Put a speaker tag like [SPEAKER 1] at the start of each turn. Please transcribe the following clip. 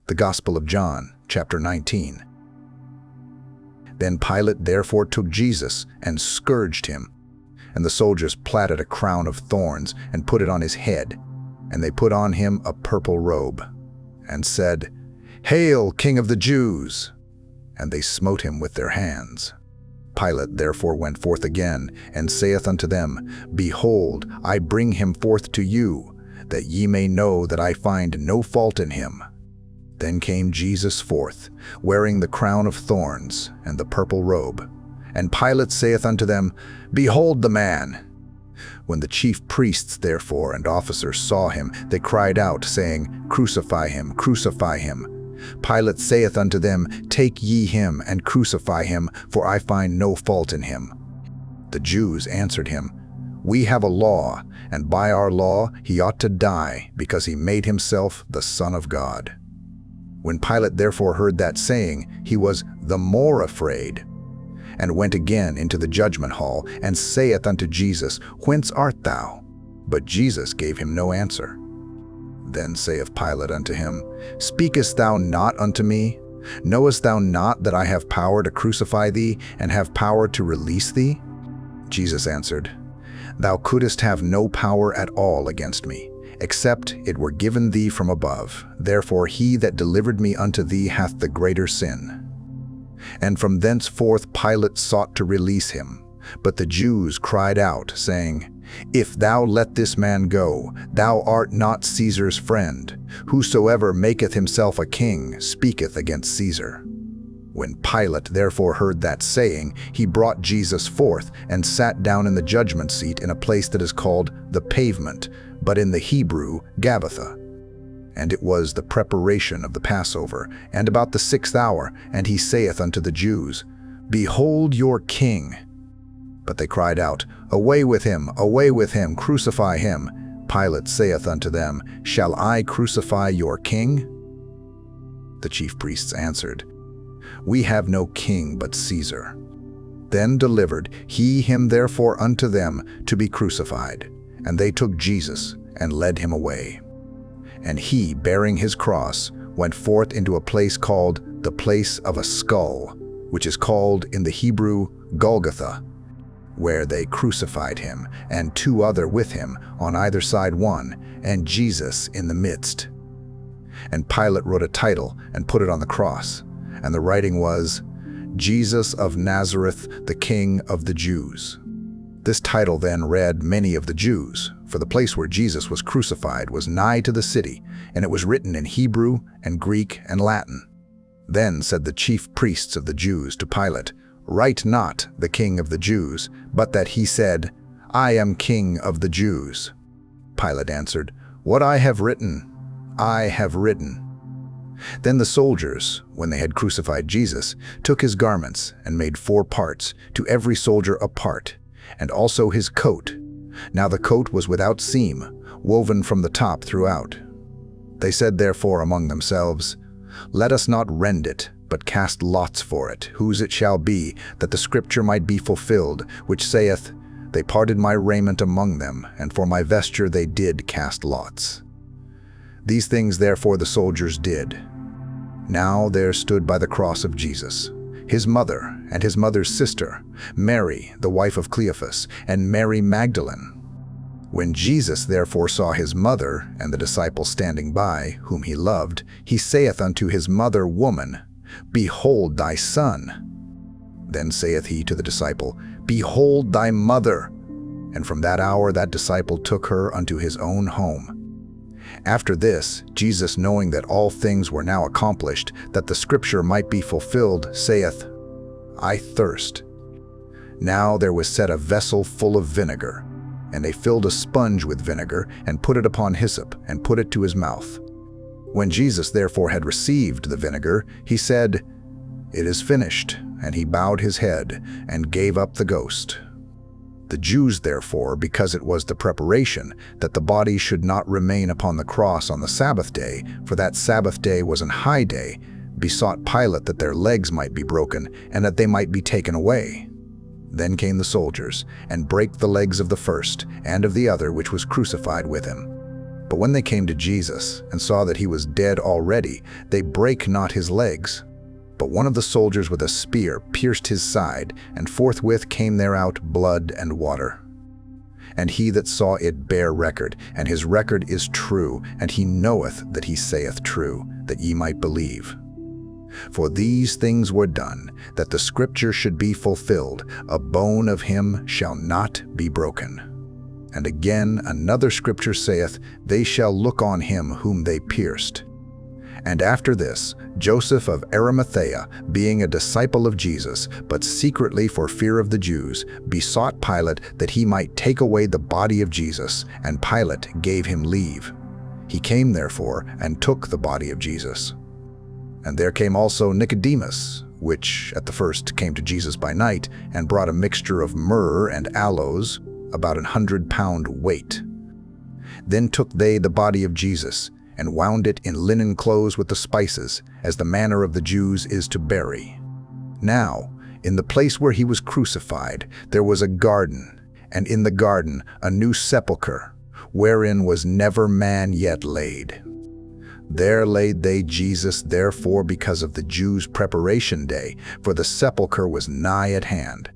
[SPEAKER 1] The Gospel of John, chapter 19. Then Pilate therefore took Jesus and scourged him. And the soldiers plaited a crown of thorns and put it on his head. And they put on him a purple robe, and said, "Hail, King of the Jews!" And they smote him with their hands. Pilate therefore went forth again, and saith unto them, Behold, I bring him forth to you, that ye may know that I find no fault in him. Then came Jesus forth, wearing the crown of thorns and the purple robe. And Pilate saith unto them, Behold the man! When the chief priests therefore and officers saw him, they cried out, saying, Crucify him, crucify him. Pilate saith unto them, Take ye him, and crucify him, for I find no fault in him. The Jews answered him, We have a law, and by our law he ought to die, because he made himself the Son of God. When Pilate therefore heard that saying, he was the more afraid, and went again into the judgment hall, and saith unto Jesus, Whence art thou? But Jesus gave him no answer. Then saith Pilate unto him, Speakest thou not unto me? Knowest thou not that I have power to crucify thee, and have power to release thee? Jesus answered, Thou couldst have no power at all against me, except it were given thee from above. Therefore he that delivered me unto thee hath the greater sin. And from thenceforth Pilate sought to release him. But the Jews cried out, saying, If thou let this man go, thou art not Caesar's friend. Whosoever maketh himself a king speaketh against Caesar. When Pilate therefore heard that saying, he brought Jesus forth, and sat down in the judgment seat in a place that is called the Pavement, but in the Hebrew, Golgotha. And it was the preparation of the Passover, and about the 6th hour, and he saith unto the Jews, Behold your king. But they cried out, Away with him, crucify him. Pilate saith unto them, Shall I crucify your king? The chief priests answered, We have no king but Caesar. Then delivered he him therefore unto them to be crucified. And they took Jesus, and led him away. And he, bearing his cross, went forth into a place called the place of a skull, which is called in the Hebrew Golgotha, where they crucified him, and 2 other with him, on either side one, and Jesus in the midst. And Pilate wrote a title, and put it on the cross, and the writing was, Jesus of Nazareth, the King of the Jews. This title then read many of the Jews, for the place where Jesus was crucified was nigh to the city, and it was written in Hebrew and Greek and Latin. Then said the chief priests of the Jews to Pilate, Write not the King of the Jews, but that he said, I am King of the Jews. Pilate answered, What I have written, I have written. Then the soldiers, when they had crucified Jesus, took his garments and made 4 parts, to every soldier a part, and also his coat. Now the coat was without seam, woven from the top throughout. They said therefore among themselves, Let us not rend it, but cast lots for it, whose it shall be, that the scripture might be fulfilled, which saith, They parted my raiment among them, and for my vesture they did cast lots. These things therefore the soldiers did. Now there stood by the cross of Jesus his mother and his mother's sister, Mary, the wife of Cleophas, and Mary Magdalene. When Jesus therefore saw his mother and the disciple standing by, whom he loved, he saith unto his mother, Woman, behold thy son. Then saith he to the disciple, Behold thy mother. And from that hour that disciple took her unto his own home. After this, Jesus, knowing that all things were now accomplished, that the scripture might be fulfilled, saith, I thirst. Now there was set a vessel full of vinegar, and they filled a sponge with vinegar, and put it upon hyssop, and put it to his mouth. When Jesus therefore had received the vinegar, he said, It is finished. And he bowed his head, and gave up the ghost. The Jews therefore, because it was the preparation, that the body should not remain upon the cross on the Sabbath day, for that Sabbath day was an high day, besought Pilate that their legs might be broken, and that they might be taken away. Then came the soldiers, and brake the legs of the first, and of the other which was crucified with him. But when they came to Jesus and saw that he was dead already, they brake not his legs. But one of the soldiers with a spear pierced his side, and forthwith came there out blood and water. And he that saw it bare record, and his record is true, and he knoweth that he saith true, that ye might believe. For these things were done, that the scripture should be fulfilled, a bone of him shall not be broken. And again another scripture saith, they shall look on him whom they pierced. And after this, Joseph of Arimathea, being a disciple of Jesus, but secretly for fear of the Jews, besought Pilate that he might take away the body of Jesus, and Pilate gave him leave. He came therefore, and took the body of Jesus. And there came also Nicodemus, which at the first came to Jesus by night, and brought a mixture of myrrh and aloes, about 100 pound weight. Then took they the body of Jesus, and wound it in linen clothes with the spices, as the manner of the Jews is to bury. Now, in the place where he was crucified, there was a garden, and in the garden a new sepulchre, wherein was never man yet laid. There laid they Jesus therefore because of the Jews' preparation day, for the sepulchre was nigh at hand.